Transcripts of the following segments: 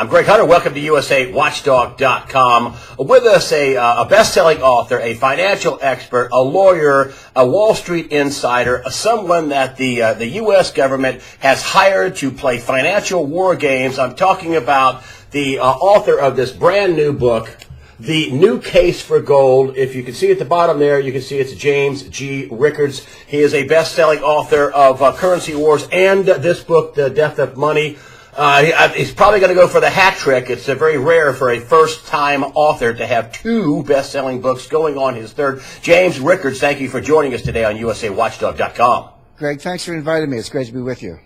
I'm Greg Hunter. Welcome to USAWatchdog.com. With us, a best-selling author, a financial expert, a lawyer, a Wall Street insider, someone that the U.S. government has hired to play financial war games. I'm talking about the author of this brand new book, The New Case for Gold. If you can see at the bottom there, you can see it's James G. Rickards. He is a best-selling author of Currency Wars and this book, The Death of Money. He's probably going to go for the hat trick. It's very rare for a first-time author to have two best-selling books going on his third. James Rickards, thank you for joining us today on USAWatchdog.com. Greg, thanks for inviting me. It's great to be with you.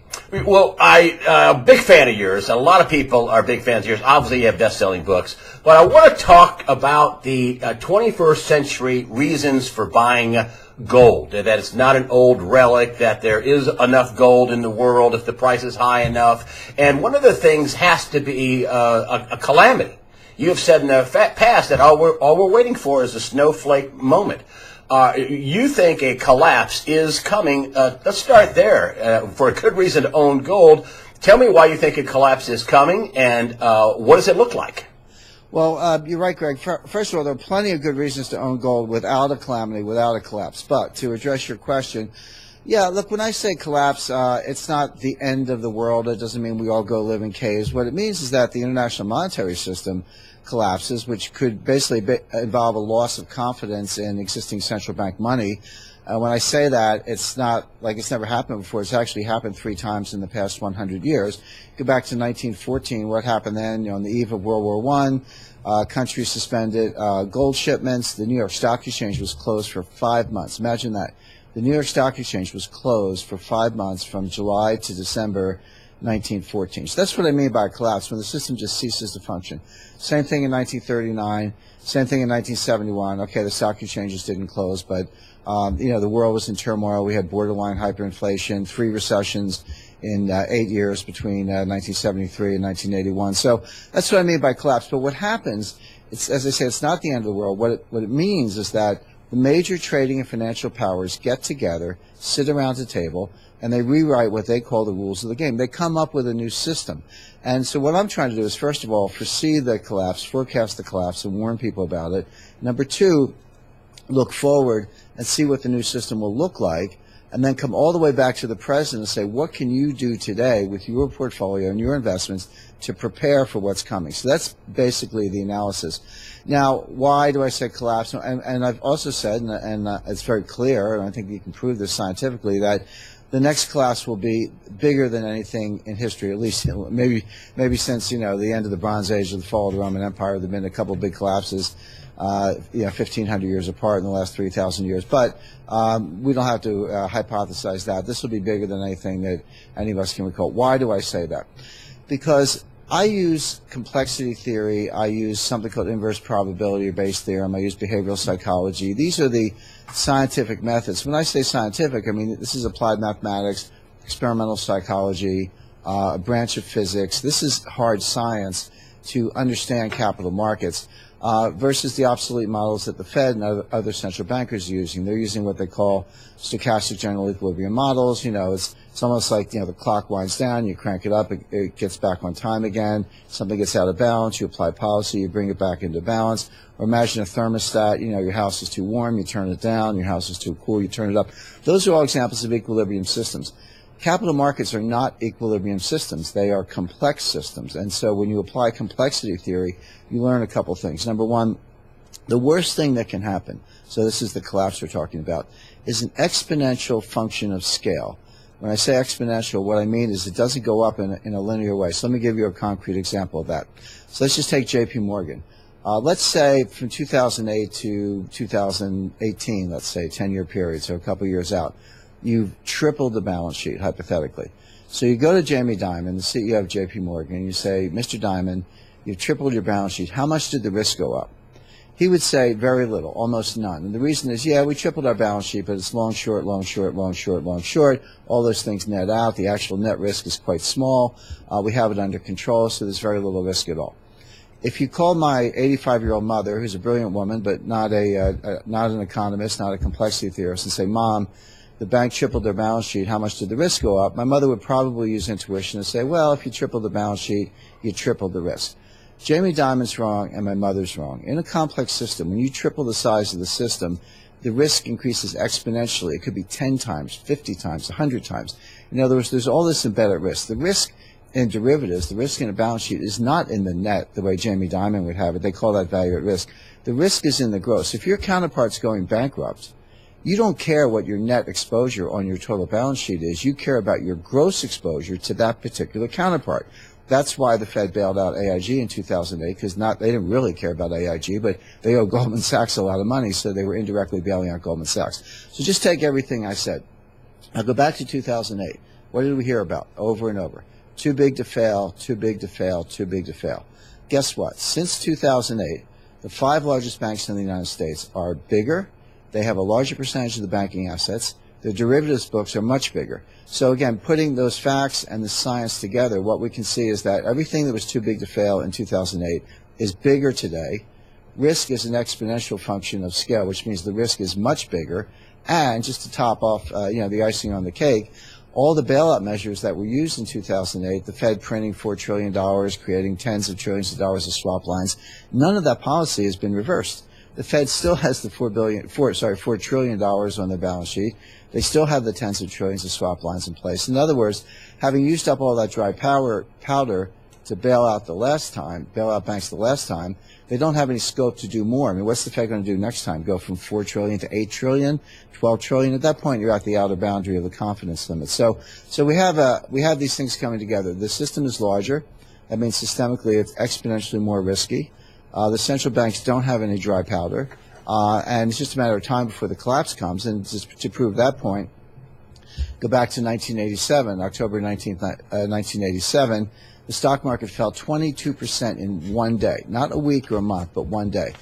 Well, I'm a big fan of yours. A lot of people are big fans of yours. Obviously, you have best-selling books. But I want to talk about the 21st century reasons for buying gold, that it's not an old relic, that there is enough gold in the world if the price is high enough. And one of the things has to be a calamity. You have said in the past that all we're waiting for is a snowflake moment. You think a collapse is coming. Let's start there. For a good reason to own gold, tell me why you think a collapse is coming, and what does it look like? Well, you're right, Greg. First of all, there are plenty of good reasons to own gold without a calamity, without a collapse. But to address your question, yeah, look, when I say collapse, it's not the end of the world. It doesn't mean we all go live in caves. What it means is that the international monetary system collapses, which could basically involve a loss of confidence in existing central bank money. When I say that, it's not like it's never happened before. It's actually happened 3 times in the past 100 years. Go back to 1914. What happened then? On the eve of World War I, countries suspended gold shipments. The New York Stock Exchange was closed for 5 months. Imagine that. The New York Stock Exchange was closed for 5 months from July to December 1914. So that's what I mean by a collapse, when the system just ceases to function. Same thing in 1939. Same thing in 1971. Okay, the stock exchanges didn't close, but the world was in turmoil. We had borderline hyperinflation, 3 recessions in 8 years between 1973 and 1981. So that's what I mean by collapse. But what happens, as I say, it's not the end of the world. What it means is that the major trading and financial powers get together, sit around a table, and they rewrite what they call the rules of the game. They come up with a new system. And so what I'm trying to do is, first of all, foresee the collapse, forecast the collapse, and warn people about it. Number 2, look forward and see what the new system will look like, and then come all the way back to the present and say, what can you do today with your portfolio and your investments to prepare for what's coming? So that's basically the analysis. Now, why do I say collapse? And I've also said, and it's very clear, and I think you can prove this scientifically, that the next collapse will be bigger than anything in history, at least maybe since the end of the Bronze Age or the fall of the Roman Empire. There have been a couple of big collapses, 1,500 years apart in the last 3,000 years. But we don't have to hypothesize that. This will be bigger than anything that any of us can recall. Why do I say that? Because I use complexity theory. I use something called inverse probability-based theorem. I use behavioral psychology. These are the scientific methods. When I say scientific, I mean this is applied mathematics, experimental psychology, a branch of physics. This is hard science to understand capital markets versus the obsolete models that the Fed and other central bankers are using. They're using what they call stochastic general equilibrium models. It's almost like, the clock winds down, you crank it up, it gets back on time again. Something gets out of balance, you apply policy, you bring it back into balance. Or imagine a thermostat, your house is too warm, you turn it down, your house is too cool, you turn it up. Those are all examples of equilibrium systems. Capital markets are not equilibrium systems. They are complex systems. And so when you apply complexity theory, you learn a couple things. Number 1, the worst thing that can happen, so this is the collapse we're talking about, is an exponential function of scale. When I say exponential, what I mean is it doesn't go up in a linear way. So let me give you a concrete example of that. So let's just take J.P. Morgan. Let's say from 2008 to 2018, let's say, 10-year period, so a couple years out, you've tripled the balance sheet, hypothetically. So you go to Jamie Dimon, the CEO of J.P. Morgan, and you say, Mr. Dimon, you've tripled your balance sheet. How much did the risk go up? He would say very little, almost none. And the reason is, yeah, we tripled our balance sheet, but it's long, short, long, short, long, short, long, short. All those things net out. The actual net risk is quite small. We have it under control, so there's very little risk at all. If you call my 85-year-old mother, who's a brilliant woman, but not an economist, not a complexity theorist, and say, Mom, the bank tripled their balance sheet, how much did the risk go up? My mother would probably use intuition and say, well, if you triple the balance sheet, you triple the risk. Jamie Dimon's wrong and my mother's wrong. In a complex system, when you triple the size of the system, the risk increases exponentially. It could be 10 times, 50 times, 100 times. In other words, there's all this embedded risk. The risk in derivatives, the risk in a balance sheet is not in the net the way Jamie Dimon would have it. They call that value at risk. The risk is in the gross. If your counterpart's going bankrupt, you don't care what your net exposure on your total balance sheet is. You care about your gross exposure to that particular counterpart. That's why the Fed bailed out AIG in 2008, because they didn't really care about AIG, but they owe Goldman Sachs a lot of money, so they were indirectly bailing out Goldman Sachs. So just take everything I said. Now go back to 2008. What did we hear about over and over? Too big to fail, too big to fail, too big to fail. Guess what? Since 2008, the 5 largest banks in the United States are bigger. They have a larger percentage of the banking assets. The derivatives books are much bigger. So again, putting those facts and the science together, what we can see is that everything that was too big to fail in 2008 is bigger today. Risk is an exponential function of scale, which means the risk is much bigger. And just to top off, the icing on the cake, all the bailout measures that were used in 2008, the Fed printing $4 trillion, creating tens of trillions of dollars of swap lines, none of that policy has been reversed. The Fed still has the $4 trillion on their balance sheet. They still have the tens of trillions of swap lines in place. In other words, having used up all that dry powder to bail out banks the last time, they don't have any scope to do more. I mean, what's the Fed going to do next time? Go from $4 trillion to $8 trillion, $12 trillion? At that point, you're at the outer boundary of the confidence limit. So we have these things coming together. The system is larger. That means systemically it's exponentially more risky. The central banks don't have any dry powder, and it's just a matter of time before the collapse comes. And just to prove that point, go back to 1987, October 19th, 1987. The stock market fell 22% in one day, not a week or a month, but one day.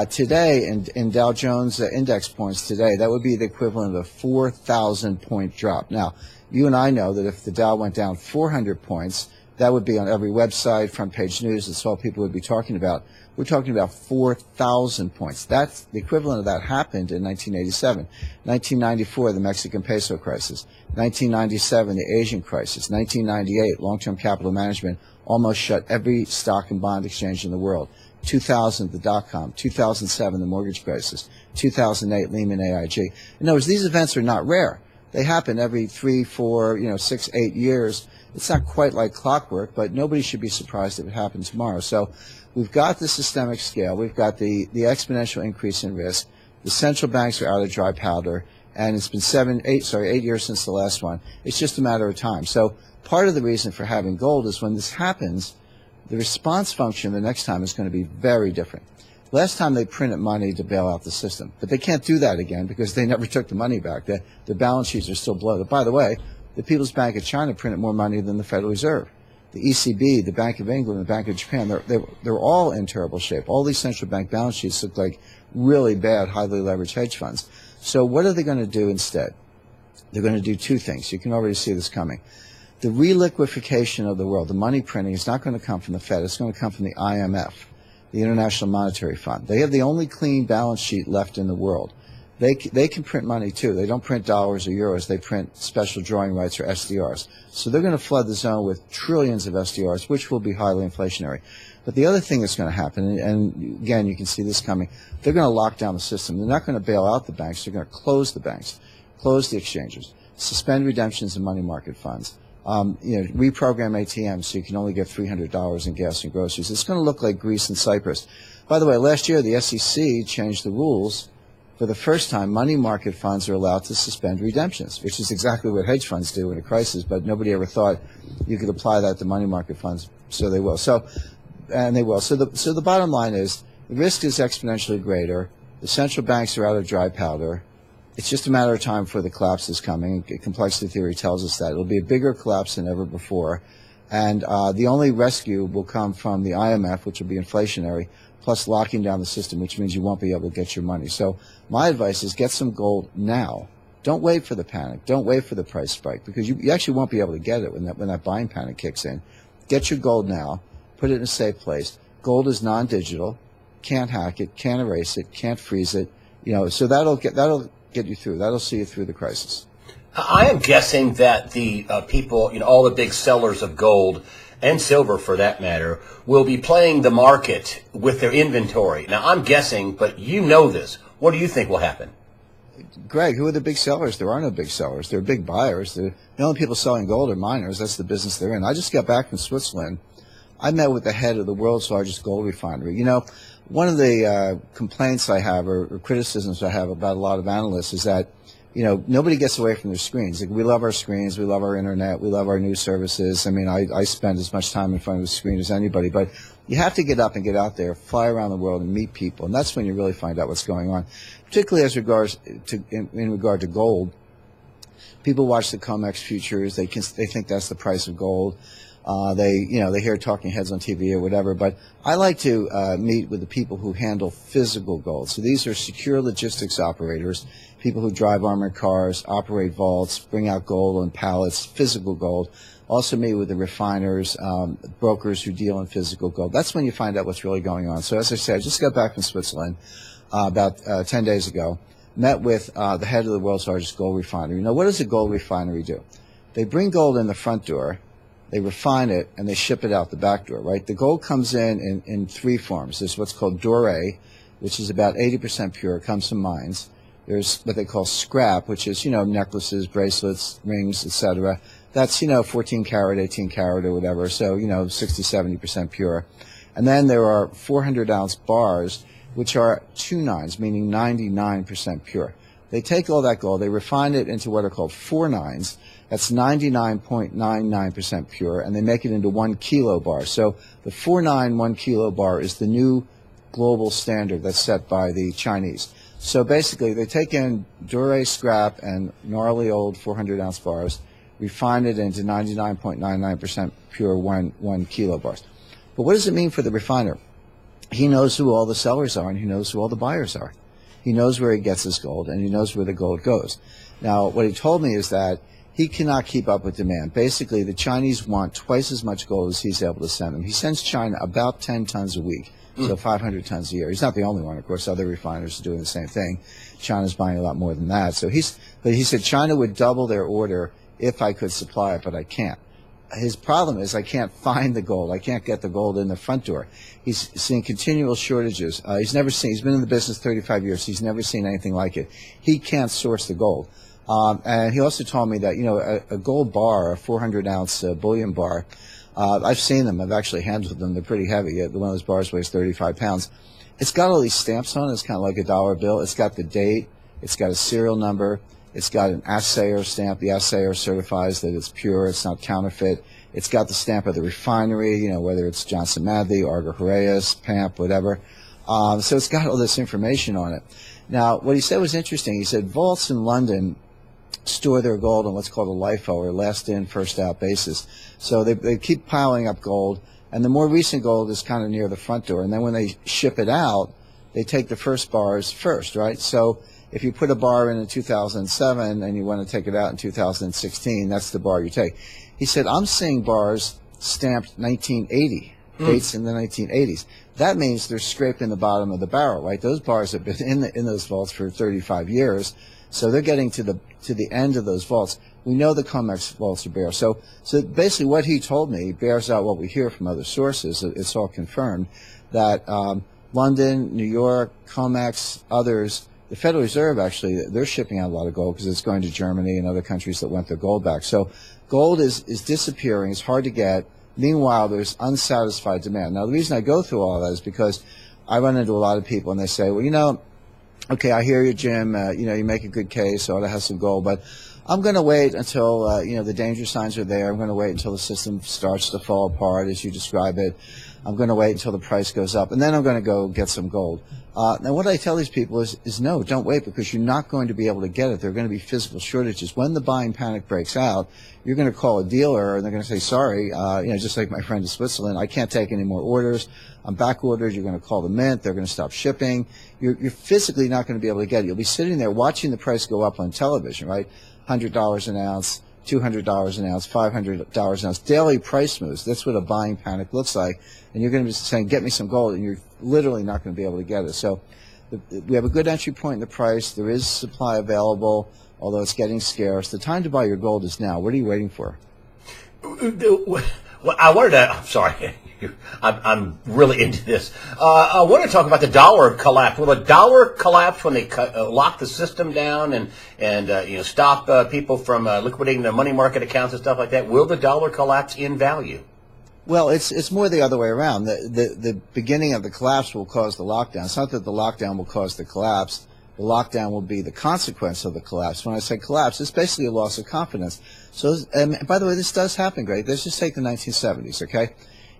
Today, in Dow Jones index points today, that would be the equivalent of a 4,000-point drop. Now, you and I know that if the Dow went down 400 points, that would be on every website, front page news. That's all people would be talking about. We're talking about 4,000 points. That's the equivalent of that happened in 1987. 1994, the Mexican peso crisis. 1997, the Asian crisis. 1998, long-term capital management almost shut every stock and bond exchange in the world. 2000, the dot-com. 2007, the mortgage crisis. 2008, Lehman AIG. In other words, these events are not rare. They happen every 3, 4, 6, 8 years. It's not quite like clockwork, but nobody should be surprised if it happens tomorrow. So we've got the systemic scale. We've got the exponential increase in risk. The central banks are out of dry powder, and it's been 8 years since the last one. It's just a matter of time. So part of the reason for having gold is when this happens, the response function the next time is going to be very different. Last time they printed money to bail out the system, but they can't do that again because they never took the money back. Their balance sheets are still bloated. By the way, the People's Bank of China printed more money than the Federal Reserve. The ECB, the Bank of England, the Bank of Japan, they're all in terrible shape. All these central bank balance sheets look like really bad, highly leveraged hedge funds. So what are they going to do instead? They're going to do two things. You can already see this coming. The reliquification of the world, the money printing, is not going to come from the Fed. It's going to come from the IMF, the International Monetary Fund. They have the only clean balance sheet left in the world. They can print money too. They don't print dollars or euros. They print special drawing rights or SDRs. So they're going to flood the zone with trillions of SDRs, which will be highly inflationary. But the other thing that's going to happen, and again, you can see this coming, they're going to lock down the system. They're not going to bail out the banks. They're going to close the banks, close the exchanges, suspend redemptions in money market funds, reprogram ATMs so you can only get $300 in gas and groceries. It's going to look like Greece and Cyprus. By the way, last year the SEC changed the rules. For the first time, money market funds are allowed to suspend redemptions, which is exactly what hedge funds do in a crisis, but nobody ever thought you could apply that to money market funds, so they will. So the bottom line is the risk is exponentially greater. The central banks are out of dry powder. It's just a matter of time before the collapse is coming. Complexity theory tells us that. It'll be a bigger collapse than ever before. And the only rescue will come from the IMF, which will be inflationary, plus locking down the system, which means you won't be able to get your money. So my advice is get some gold now. Don't wait for the panic. Don't wait for the price spike, because you actually won't be able to get it when that buying panic kicks in. Get your gold now. Put it in a safe place. Gold is non-digital. Can't hack it. Can't erase it. Can't freeze it. So that'll get you through. That'll see you through the crisis. I am guessing that the people, all the big sellers of gold and silver, for that matter, will be playing the market with their inventory. Now, I'm guessing, but you know this. What do you think will happen? Greg, who are the big sellers? There are no big sellers. They're big buyers. The only people selling gold are miners. That's the business they're in. I just got back from Switzerland. I met with the head of the world's largest gold refinery. One of the complaints I have or criticisms I have about a lot of analysts is that, nobody gets away from their screens. Like, we love our screens. We love our internet. We love our news services. I mean, I spend as much time in front of the screen as anybody. But you have to get up and get out there, fly around the world and meet people. And that's when you really find out what's going on, particularly in regard to gold. People watch the COMEX futures. They think that's the price of gold. They hear talking heads on TV or whatever, but I like to meet with the people who handle physical gold. So these are secure logistics operators, people who drive armored cars, operate vaults, bring out gold on pallets, physical gold. Also meet with the refiners, brokers who deal in physical gold. That's when you find out what's really going on. So as I said, I just got back from Switzerland about 10 days ago, met with the head of the world's largest gold refinery. What does a gold refinery do? They bring gold in the front door, they refine it, and they ship it out the back door, right? The gold comes in three forms. There's what's called doré, which is about 80% pure. It comes from mines. There's what they call scrap, which is, necklaces, bracelets, rings, etc. That's, 14 karat, 18 karat, or whatever. So, 60, 70% pure. And then there are 400-ounce bars, which are 2 nines, meaning 99% pure. They take all that gold, they refine it into what are called 4 nines. That's 99.99% pure, and they make it into 1 kilo bar. So the 4-9 1 kilo bar is the new global standard that's set by the Chinese. So basically, they take in doré scrap and gnarly old 400-ounce bars, refine it into 99.99% pure 1 kilo bars. But what does it mean for the refiner? He knows who all the sellers are, and he knows who all the buyers are. He knows where he gets his gold, and he knows where the gold goes. Now, what he told me is that he cannot keep up with demand. Basically, the Chinese want twice as much gold as he's able to send them. He sends China about 10 tons a week, so 500 tons a year. He's not the only one, of course. Other refiners are doing the same thing. China's buying a lot more than that. But he said China would double their order if I could supply it, but I can't. His problem is I can't find the gold. I can't get the gold in the front door. He's seeing continual shortages. He's been in the business 35 years. He's never seen anything like it. He can't source the gold. And he also told me that, a gold bar, a 400-ounce bullion bar, I've seen them. I've actually handled them. They're pretty heavy. One of those bars weighs 35 pounds. It's got all these stamps on it. It's kind of like a dollar bill. It's got the date. It's got a serial number. It's got an assayer stamp. The assayer certifies that it's pure. It's not counterfeit. It's got the stamp of the refinery, whether it's Johnson Matthey, Argo Horaeus, PAMP, whatever. So it's got all this information on it. Now, what he said was interesting. He said vaults in London store their gold on what's called a LIFO, or last in, first out basis. So they keep piling up gold, and the more recent gold is kind of near the front door. And then when they ship it out, they take the first bars first, right? So if you put a bar in 2007 and you want to take it out in 2016, that's the bar you take. He said, I'm seeing bars stamped 1980, dates in the 1980s. That means they're scraping the bottom of the barrel, right? Those bars have been in those vaults for 35 years. So they're getting to the end of those vaults. We know the COMEX vaults are bare. So basically what he told me bears out what we hear from other sources. It's all confirmed that London, New York, COMEX, others, the Federal Reserve actually, they're shipping out a lot of gold because it's going to Germany and other countries that want their gold back. So gold is disappearing. It's hard to get. Meanwhile, there's unsatisfied demand. Now, the reason I go through all that is because I run into a lot of people and they say, well, okay, I hear you, Jim. You make a good case. I ought to have some gold, but I'm going to wait until the danger signs are there. I'm going to wait until the system starts to fall apart, as you describe it. I'm going to wait until the price goes up, and then I'm going to go get some gold. Now, what I tell these people is no, don't wait, because you're not going to be able to get it. There are going to be physical shortages. When the buying panic breaks out, you're going to call a dealer, and they're going to say, sorry, just like my friend in Switzerland, I can't take any more orders. I'm back ordered. You're going to call the mint. They're going to stop shipping. You're physically not going to be able to get it. You'll be sitting there watching the price go up on television, right? $100 an ounce, $200 an ounce, $500 an ounce, daily price moves. That's what a buying panic looks like. And you're going to be saying, get me some gold, and you're literally not going to be able to get it. So We have a good entry point in the price. There is supply available, although it's getting scarce. The time to buy your gold is now. What are you waiting for? Well, I wanted to. I'm sorry. I'm really into this. I want to talk about the dollar collapse. Will the dollar collapse when they lock the system down and stop people from liquidating their money market accounts and stuff like that? Will the dollar collapse in value? Well, it's more the other way around. The beginning of the collapse will cause the lockdown. It's not that the lockdown will cause the collapse. The lockdown will be the consequence of the collapse. When I say collapse, it's basically a loss of confidence. So, by the way, this does happen, Greg. Let's just take the 1970s, okay?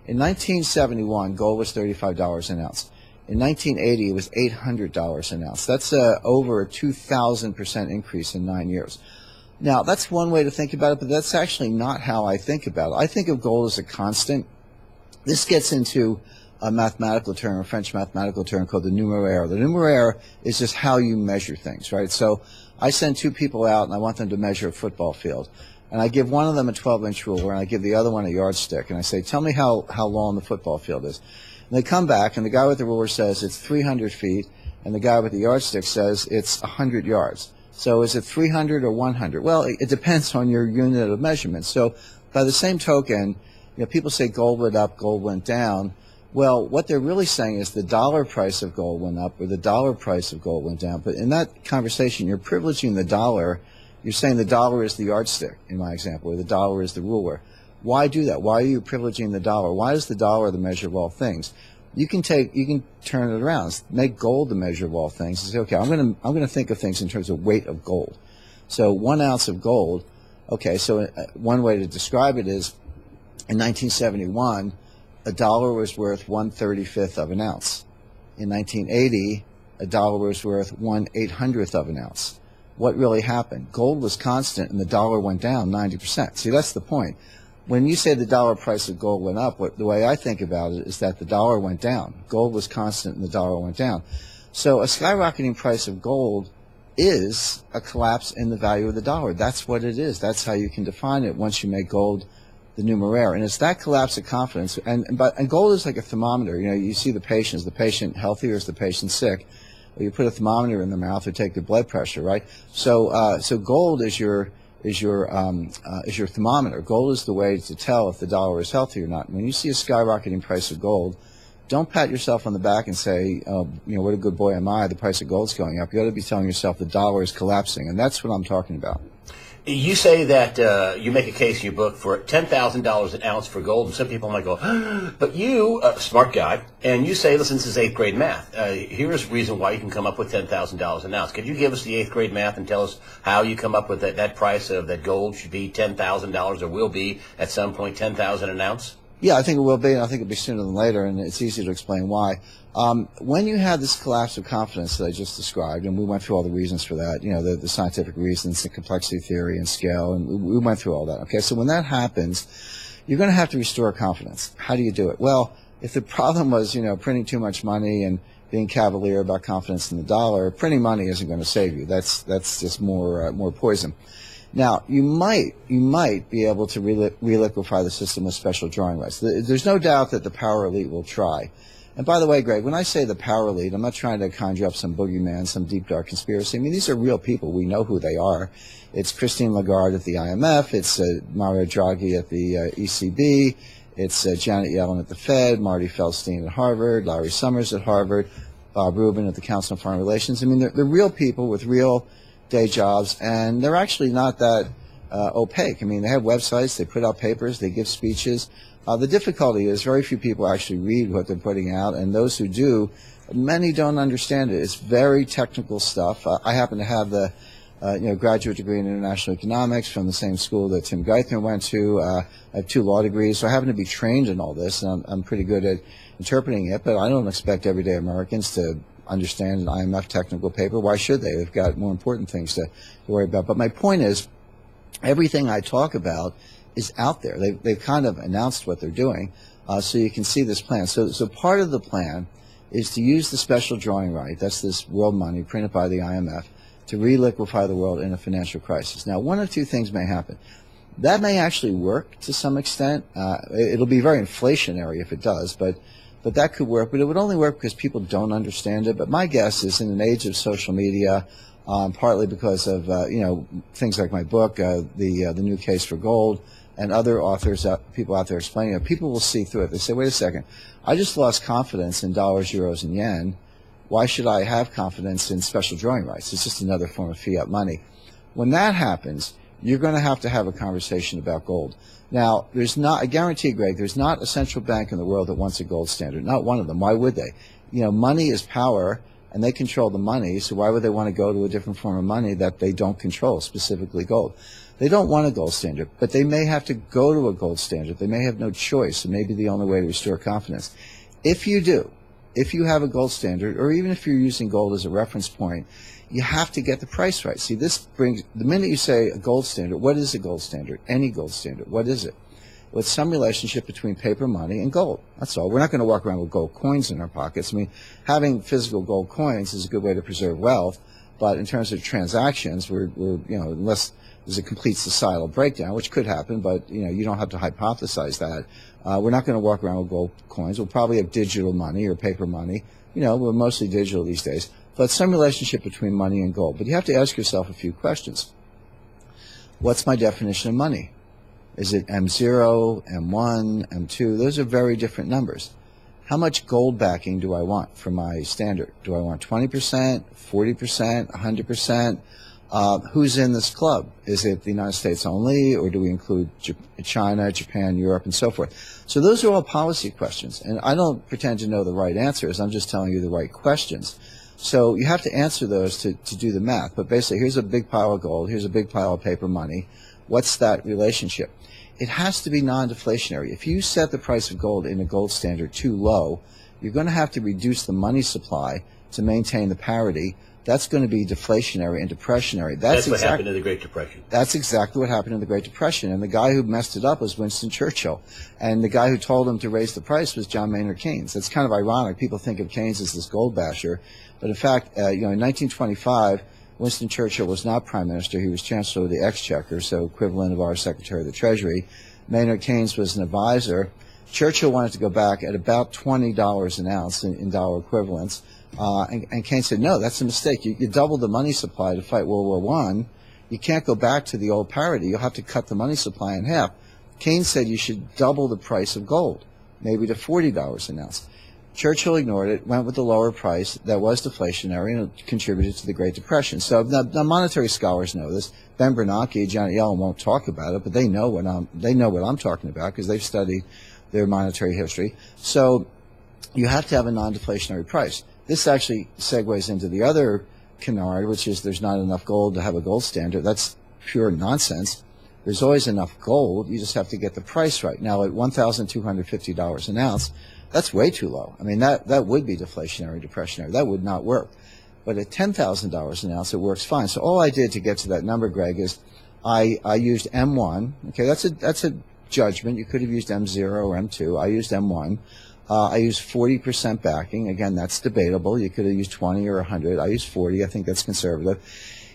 In 1971, gold was $35 an ounce. In 1980, it was $800 an ounce. That's over a 2,000% increase in 9 years. Now, that's one way to think about it, but that's actually not how I think about it. I think of gold as a constant. This gets into a mathematical term, a French mathematical term called the numeraire. The numeraire is just how you measure things, right? So I send two people out, and I want them to measure a football field. And I give one of them a 12-inch ruler, and I give the other one a yardstick. And I say, tell me how long the football field is. And they come back, and the guy with the ruler says it's 300 feet, and the guy with the yardstick says it's 100 yards. So is it 300 or 100? Well, it depends on your unit of measurement. So by the same token, people say gold went up, gold went down. Well, what they're really saying is the dollar price of gold went up or the dollar price of gold went down. But in that conversation, you're privileging the dollar. You're saying the dollar is the yardstick, in my example, or the dollar is the ruler. Why do that? Why are you privileging the dollar? Why is the dollar the measure of all things? You can turn it around, make gold the measure of all things, and say, okay, I'm going to think of things in terms of weight of gold. So 1 ounce of gold. Okay, so one way to describe it is, in 1971, a dollar was worth 1/35 of an ounce. In 1980, a dollar was worth 1/800th of an ounce. What really happened? Gold was constant, and the dollar went down 90%. See, that's the point. When you say the dollar price of gold went up, the way I think about it is that the dollar went down. Gold was constant and the dollar went down. So a skyrocketing price of gold is a collapse in the value of the dollar. That's what it is. That's how you can define it once you make gold the numeraire. And it's that collapse of confidence. And gold is like a thermometer. You see the patient. Is the patient healthy or is the patient sick? Or you put a thermometer in their mouth or take their blood pressure, right? So gold is your thermometer. Gold is the way to tell if the dollar is healthy or not. When you see a skyrocketing price of gold, don't pat yourself on the back and say, what a good boy am I, the price of gold's going up. You ought to be telling yourself the dollar is collapsing, and that's what I'm talking about. You say that you make a case in your book for $10,000 an ounce for gold, and some people might go, but you, smart guy, and you say, listen, this is 8th grade math. Here's a reason why you can come up with $10,000 an ounce. Could you give us the 8th grade math and tell us how you come up with that price of that gold should be $10,000 or will be at some point $10,000 an ounce? Yeah, I think it will be, and I think it'll be sooner than later, and it's easy to explain why. When you have this collapse of confidence that I just described, and we went through all the reasons for that, the scientific reasons, the complexity theory and scale, and we went through all that. Okay, so when that happens, you're going to have to restore confidence. How do you do it? Well, if the problem was, printing too much money and being cavalier about confidence in the dollar, printing money isn't going to save you. That's just more poison. Now, you might be able to reliquify the system with special drawing rights. There's no doubt that the power elite will try. And by the way, Greg, when I say the power elite, I'm not trying to conjure up some boogeyman, some deep, dark conspiracy. I mean, these are real people. We know who they are. It's Christine Lagarde at the IMF. It's Mario Draghi at the ECB. It's Janet Yellen at the Fed, Marty Feldstein at Harvard, Larry Summers at Harvard, Bob Rubin at the Council on Foreign Relations. I mean, they're real people with real day jobs, and they're actually not that opaque. I mean, they have websites, they put out papers, they give speeches. The difficulty is very few people actually read what they're putting out, and those who do, many don't understand it. It's very technical stuff. I happen to have the graduate degree in international economics from the same school that Tim Geithner went to. I have 2 law degrees, so I happen to be trained in all this, and I'm pretty good at interpreting it, but I don't expect everyday Americans to understand an IMF technical paper. Why should they? They've got more important things to worry about. But my point is, everything I talk about is out there. They've kind of announced what they're doing, so you can see this plan. So part of the plan is to use the special drawing right, that's this world money printed by the IMF, to reliquify the world in a financial crisis. Now, one of 2 things may happen. That may actually work to some extent. It'll be very inflationary if it does, but But that could work, but it would only work because people don't understand it. But my guess is in an age of social media, partly because of things like my book, the new case for gold, and other authors, people out there explaining it, people will see through it. They say, wait a second, I just lost confidence in dollars, euros, and yen. Why should I have confidence in special drawing rights? It's just another form of fiat money. When that happens, you're going to have a conversation about gold. Now, I guarantee, Greg, there's not a central bank in the world that wants a gold standard. Not one of them. Why would they? Money is power, and they control the money, so why would they want to go to a different form of money that they don't control, specifically gold? They don't want a gold standard, but they may have to go to a gold standard. They may have no choice. It may be the only way to restore confidence. If you do, if you have a gold standard, or even if you're using gold as a reference point, you have to get the price right. See, this brings, the minute you say a gold standard, what is a gold standard? Any gold standard, what is it? Well, it's some relationship between paper money and gold. That's all. We're not going to walk around with gold coins in our pockets. I mean, having physical gold coins is a good way to preserve wealth, but in terms of transactions, we're unless there's a complete societal breakdown, which could happen, but you don't have to hypothesize that. We're not going to walk around with gold coins. We'll probably have digital money or paper money. We're mostly digital these days. But some relationship between money and gold. But you have to ask yourself a few questions. What's my definition of money? Is it M0, M1, M2? Those are very different numbers. How much gold backing do I want for my standard? Do I want 20%, 40%, 100%? Who's in this club? Is it the United States only, or do we include China, Japan, Europe, and so forth? So those are all policy questions. And I don't pretend to know the right answers. I'm just telling you the right questions. So you have to answer those to do the math. But basically, here's a big pile of gold. Here's a big pile of paper money. What's that relationship? It has to be non-deflationary. If you set the price of gold in a gold standard too low, you're going to have to reduce the money supply to maintain the parity. That's going to be deflationary and depressionary. That's what happened in the Great Depression. That's exactly what happened in the Great Depression. And the guy who messed it up was Winston Churchill. And the guy who told him to raise the price was John Maynard Keynes. That's kind of ironic. People think of Keynes as this gold basher. But in fact, in 1925, Winston Churchill was not prime minister. He was chancellor of the exchequer, so equivalent of our secretary of the treasury. Maynard Keynes was an advisor. Churchill wanted to go back at about $20 an ounce in dollar equivalents. And Keynes said, no, that's a mistake. You doubled the money supply to fight World War I. You can't go back to the old parity. You'll have to cut the money supply in half. Keynes said you should double the price of gold, maybe to $40 an ounce. Churchill ignored it, went with the lower price that was deflationary, and it contributed to the Great Depression. So now monetary scholars know this. Ben Bernanke, Janet Yellen won't talk about it, but they know what I'm talking about because they've studied their monetary history. So you have to have a non-deflationary price. This actually segues into the other canard, which is there's not enough gold to have a gold standard. That's pure nonsense. There's always enough gold. You just have to get the price right. Now, at $1,250 an ounce, that's way too low. I mean, that would be deflationary, depressionary. That would not work. But at $10,000 an ounce, it works fine. So all I did to get to that number, Greg, is I used M1. Okay, that's a judgment. You could have used M0 or M2. I used M1. I used 40% backing. Again, that's debatable. You could have used 20 or 100. I used 40. I think that's conservative.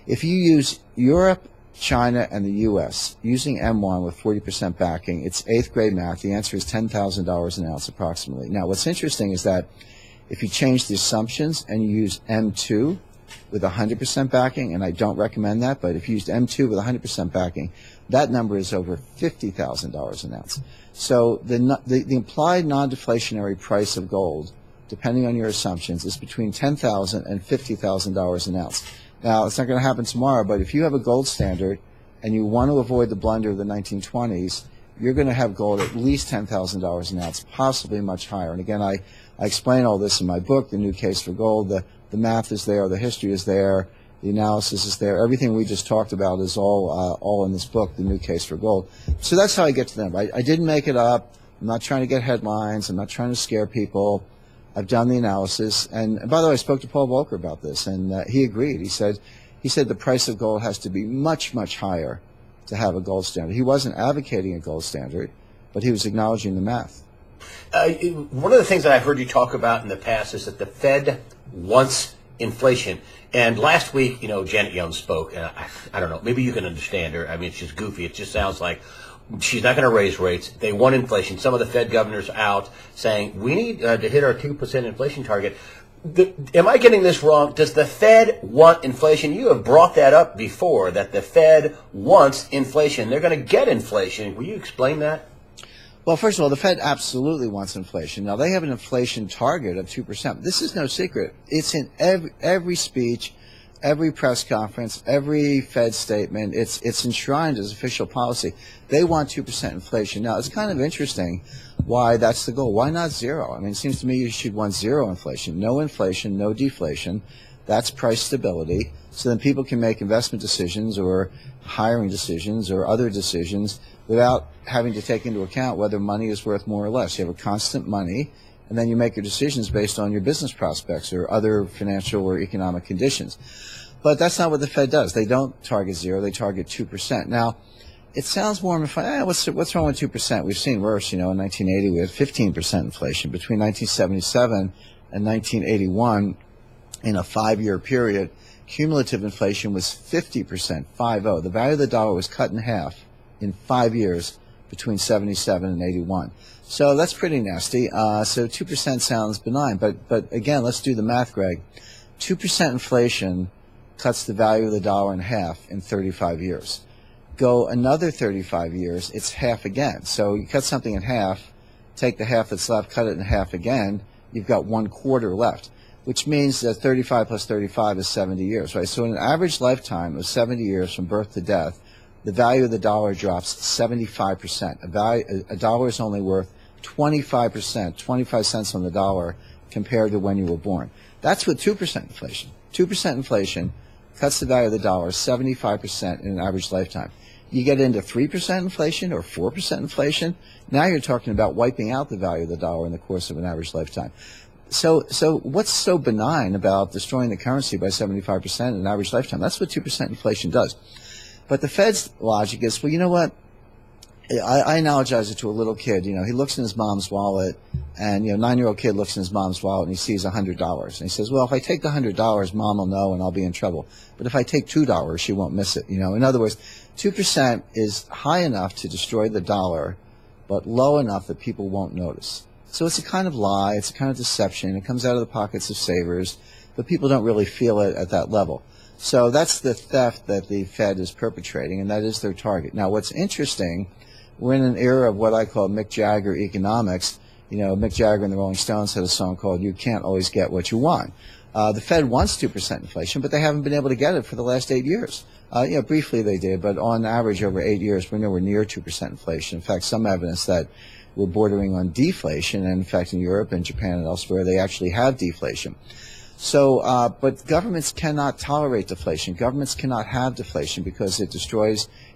If you use Europe, China, and the U.S. using M1 with 40% backing, it's 8th grade math. The answer is $10,000 an ounce approximately. Now, what's interesting is that if you change the assumptions and you use M2 with 100% backing, and I don't recommend that, but if you used M2 with 100% backing, that number is over $50,000 an ounce. So the implied non-deflationary price of gold, depending on your assumptions, is between $10,000 and $50,000 an ounce. Now, it's not going to happen tomorrow, but if you have a gold standard and you want to avoid the blunder of the 1920s, you're going to have gold at least $10,000 an ounce, possibly much higher. And again, I explain all this in my book, The New Case for Gold. The math is there, the history is there, the analysis is there. Everything we just talked about is all in this book, The New Case for Gold. So that's how I get to them. I didn't make it up. I'm not trying to get headlines. I'm not trying to scare people. I've done the analysis. And by the way, I spoke to Paul Volcker about this, and he agreed. He said the price of gold has to be much, much higher to have a gold standard. He wasn't advocating a gold standard, but he was acknowledging the math. One of the things that I've heard you talk about in the past is that the Fed wants inflation. And last week, Janet Yellen spoke, and I don't know, maybe you can understand her. I mean, it's just goofy. It just sounds like she's not going to raise rates. They want inflation. Some of the Fed governors are out saying we need to hit our 2% inflation target. Am I getting this wrong? Does the Fed want inflation? You have brought that up before, that the Fed wants inflation. They're going to get inflation. Will you explain that? Well, first of all, the Fed absolutely wants inflation. Now, they have an inflation target of 2%. This is no secret. It's in every speech, every press conference, every Fed statement. It's enshrined as official policy. They want 2% inflation. Now, it's kind of interesting why that's the goal. Why not zero? I mean, it seems to me you should want zero inflation. No inflation, no deflation. That's price stability. So then people can make investment decisions or hiring decisions or other decisions without having to take into account whether money is worth more or less. You have a constant money, and then you make your decisions based on your business prospects or other financial or economic conditions. But that's not what the Fed does. They don't target zero. They target 2%. Now, it sounds more what's wrong with 2%? We've seen worse. In 1980 we had 15% inflation. Between 1977 and 1981, in a 5-year period, cumulative inflation was 50%, 50. The value of the dollar was cut in half in 5 years between 77 and 81. So that's pretty nasty. So 2% sounds benign. But again, let's do the math, Greg. 2% inflation cuts the value of the dollar in half in 35 years. Go another 35 years, it's half again. So you cut something in half, take the half that's left, cut it in half again, you've got 1/4 left, which means that 35 plus 35 is 70 years, right? So in an average lifetime of 70 years from birth to death, the value of the dollar drops 75%. A dollar is only worth 25%, 25 cents on the dollar compared to when you were born. That's with 2% inflation. 2% inflation cuts the value of the dollar 75% in an average lifetime. You get into 3% inflation or 4% inflation, now you're talking about wiping out the value of the dollar in the course of an average lifetime. So what's so benign about destroying the currency by 75% in an average lifetime? That's what 2% inflation does. But the Fed's logic is, well, you know what? I analogize it to a little kid. He looks in his mom's wallet, and 9-year-old kid looks in his mom's wallet and he sees $100, and he says, "Well, if I take the $100, mom will know and I'll be in trouble. But if I take $2, she won't miss it." In other words, 2% is high enough to destroy the dollar, but low enough that people won't notice. So it's a kind of lie, it's a kind of deception. It comes out of the pockets of savers, but people don't really feel it at that level. So that's the theft that the Fed is perpetrating, and that is their target. Now, what's interesting, we're in an era of what I call Mick Jagger economics. Mick Jagger and the Rolling Stones had a song called "You Can't Always Get What You Want." The Fed wants 2% inflation, but they haven't been able to get it for the last 8 years. Briefly they did, but on average over 8 years, we're nowhere near 2% inflation. In fact, some evidence that we're bordering on deflation, and in fact in Europe and Japan and elsewhere, they actually have deflation. So, but governments cannot tolerate deflation. Governments cannot have deflation because it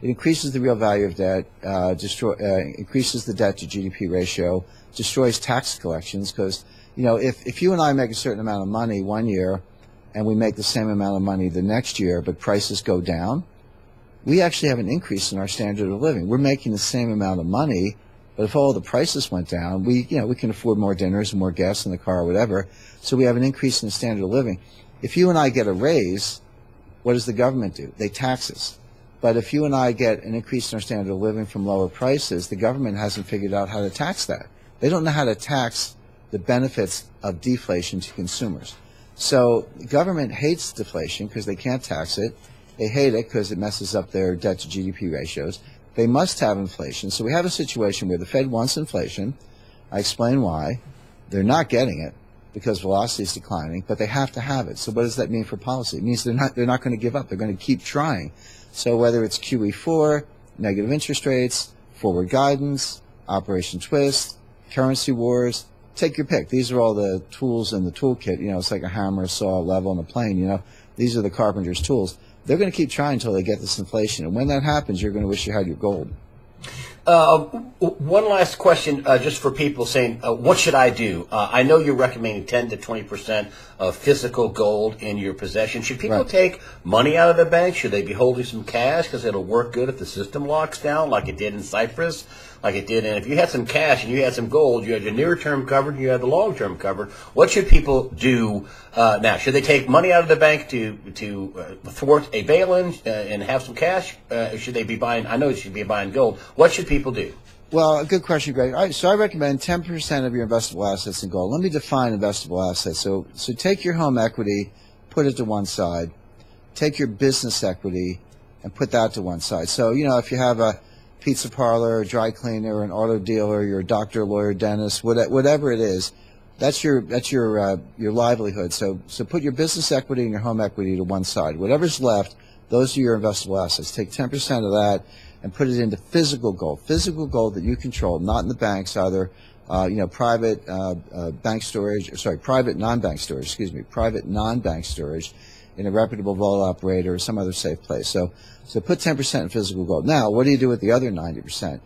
increases the real value of debt, increases the debt to GDP ratio, destroys tax collections. Because, if you and I make a certain amount of money one year and we make the same amount of money the next year, but prices go down, we actually have an increase in our standard of living. We're making the same amount of money, but if all the prices went down, we can afford more dinners and more gas in the car or whatever. So we have an increase in the standard of living. If you and I get a raise, what does the government do? They tax us. But if you and I get an increase in our standard of living from lower prices, the government hasn't figured out how to tax that. They don't know how to tax the benefits of deflation to consumers. So the government hates deflation because they can't tax it. They hate it because it messes up their debt to GDP ratios. They must have inflation. So we have a situation where the Fed wants inflation. I explain why. They're not getting it because velocity is declining, but they have to have it. So what does that mean for policy? It means they're not going to give up. They're going to keep trying. So whether it's QE4, negative interest rates, forward guidance, Operation Twist, currency wars, take your pick. These are all the tools in the toolkit. It's like a hammer, a saw, a level, and a plane. These are the carpenter's tools. They're going to keep trying until they get this inflation. And when that happens, you're going to wish you had your gold. One last question, just for people saying, what should I do? I know you're recommending 10 to 20% of physical gold in your possession. Should people take money out of the bank? Should they be holding some cash because it'll work good if the system locks down like it did in Cyprus? like it did, and if you had some cash and you had some gold, you had your near-term covered and you had the long-term covered, what should people do now? Should they take money out of the bank to thwart a bail-in and have some cash? Should they be buying? I know they should be buying gold. What should people do? Well, a good question, Greg. All right, so I recommend 10% of your investable assets in gold. Let me define investable assets. So take your home equity, put it to one side. Take your business equity and put that to one side. So, if you have a pizza parlor, a dry cleaner, an auto dealer, you're a doctor, lawyer, dentist, whatever it is, that's your livelihood. So put your business equity and your home equity to one side. Whatever's left, those are your investable assets. Take 10% of that and put it into physical gold that you control, not in the banks, either private non-bank storage in a reputable vault operator or some other safe place. So put 10% in physical gold. Now, what do you do with the other 90%?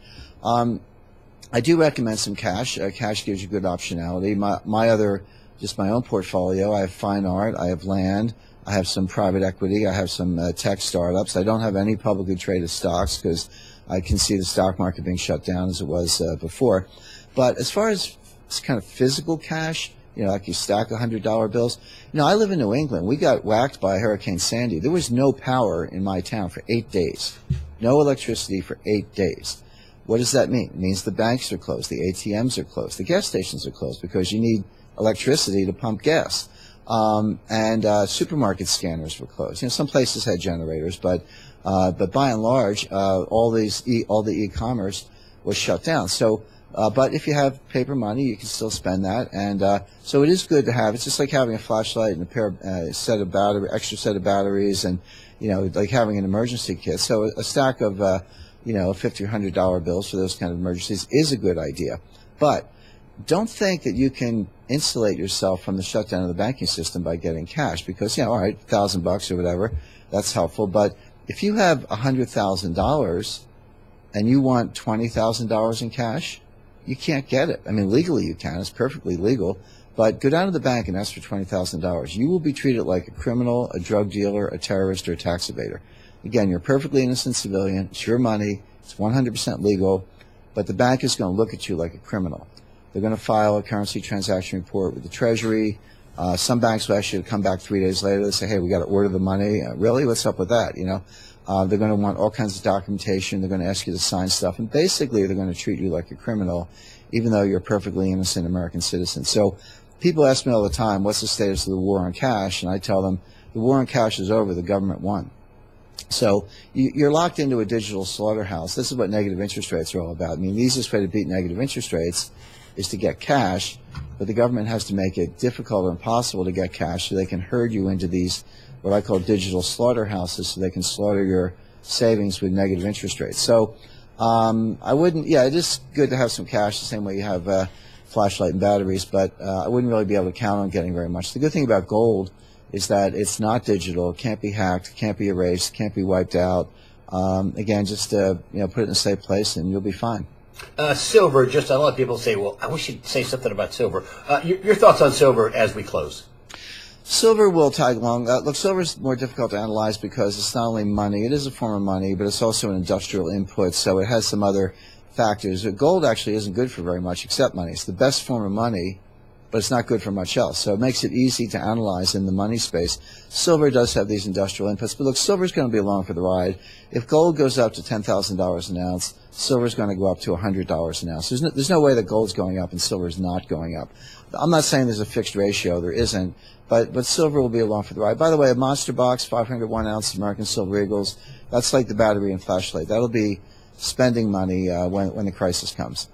I do recommend some cash. Cash gives you good optionality. My own portfolio, I have fine art, I have land, I have some private equity, I have some tech startups. I don't have any publicly traded stocks because I can see the stock market being shut down as it was before. But as far as kind of physical cash, like you stack $100 bills. I live in New England. We got whacked by Hurricane Sandy. There was no power in my town for 8 days. No electricity for 8 days. What does that mean? It means the banks are closed, the ATMs are closed, the gas stations are closed because you need electricity to pump gas. And supermarket scanners were closed. Some places had generators, but by and large, all the e-commerce was shut down. So, but if you have paper money, you can still spend that, and so it is good to have. It's just like having a flashlight and extra set of batteries, and like having an emergency kit. So a stack of $50 or $100 bills for those kind of emergencies is a good idea, but don't think that you can insulate yourself from the shutdown of the banking system by getting cash, because all right, $1,000 or whatever, that's helpful. But if you have $100,000 and you want $20,000 in cash, you can't get it. I mean, legally you can. It's perfectly legal. But go down to the bank and ask for $20,000. You will be treated like a criminal, a drug dealer, a terrorist, or a tax evader. Again, you're a perfectly innocent civilian. It's your money. It's 100% legal. But the bank is going to look at you like a criminal. They're going to file a currency transaction report with the Treasury. Some banks will ask you to come back 3 days later. They say, hey, we got to order the money. Really? What's up with that? They're going to want all kinds of documentation. They're going to ask you to sign stuff. And basically, they're going to treat you like a criminal, even though you're a perfectly innocent American citizen. So people ask me all the time, what's the status of the war on cash? And I tell them, the war on cash is over. The government won. So you're locked into a digital slaughterhouse. This is what negative interest rates are all about. I mean, the easiest way to beat negative interest rates is to get cash, but the government has to make it difficult or impossible to get cash so they can herd you into these what I call digital slaughterhouses so they can slaughter your savings with negative interest rates. So it is good to have some cash the same way you have flashlight and batteries, but I wouldn't really be able to count on getting very much. The good thing about gold is that it's not digital, it can't be hacked, can't be erased, can't be wiped out. Again, just put it in a safe place and you'll be fine. Silver, a lot of people say, well, I wish you'd say something about silver. Your thoughts on silver as we close? Silver will tag along. Look, silver is more difficult to analyze because it's not only money, it is a form of money, but it's also an industrial input, so it has some other factors. Gold actually isn't good for very much except money. It's the best form of money, but it's not good for much else. So it makes it easy to analyze in the money space. Silver does have these industrial inputs, but look, silver's going to be along for the ride. If gold goes up to $10,000 an ounce, silver's going to go up to $100 an ounce. There's no way that gold's going up and silver's not going up. I'm not saying there's a fixed ratio. There isn't. But silver will be along for the ride. By the way, a monster box, 501 ounce American Silver Eagles, that's like the battery and flashlight. That'll be spending money when the crisis comes.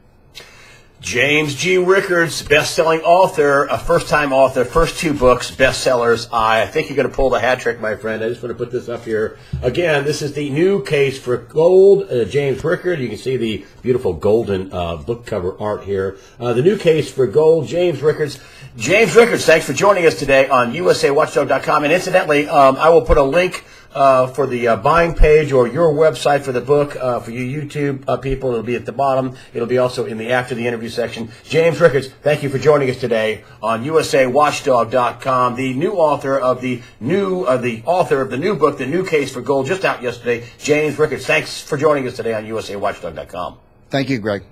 James G. Rickards, best-selling author, a first-time author, first 2 books, bestsellers. I think you're going to pull the hat trick, my friend. I just want to put this up here. Again, this is the new case for gold, James Rickards. You can see the beautiful golden book cover art here. The new case for gold, James Rickards. James Rickards, thanks for joining us today on USAWatchdog.com. And incidentally, I will put a link for the buying page or your website for the book for you YouTube people. It'll be at the bottom. It'll be also in the after the interview section. James Rickards, thank you for joining us today on USAWatchdog.com. The new author of the new book, The New Case for Gold, just out yesterday. James Rickards, thanks for joining us today on USAWatchdog.com. Thank you, Greg.